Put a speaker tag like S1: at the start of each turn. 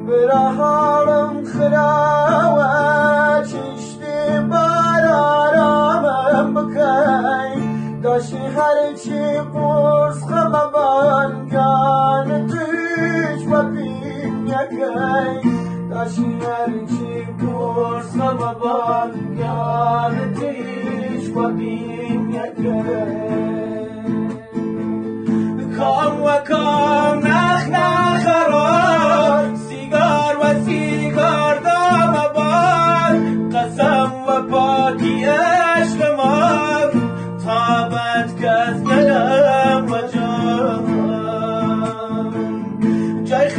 S1: برهارم خراوه چشتی بر آرامم بکی داشتی هرچی پرس خمبان گان توش و بین یکی داشتی هرچی پرس خمبان گان توش و بین یکی کام و کام نخ نخرار سیگار و سیگار دام باد قسم و پاکی عشق ما تابت کس دلم و جان جای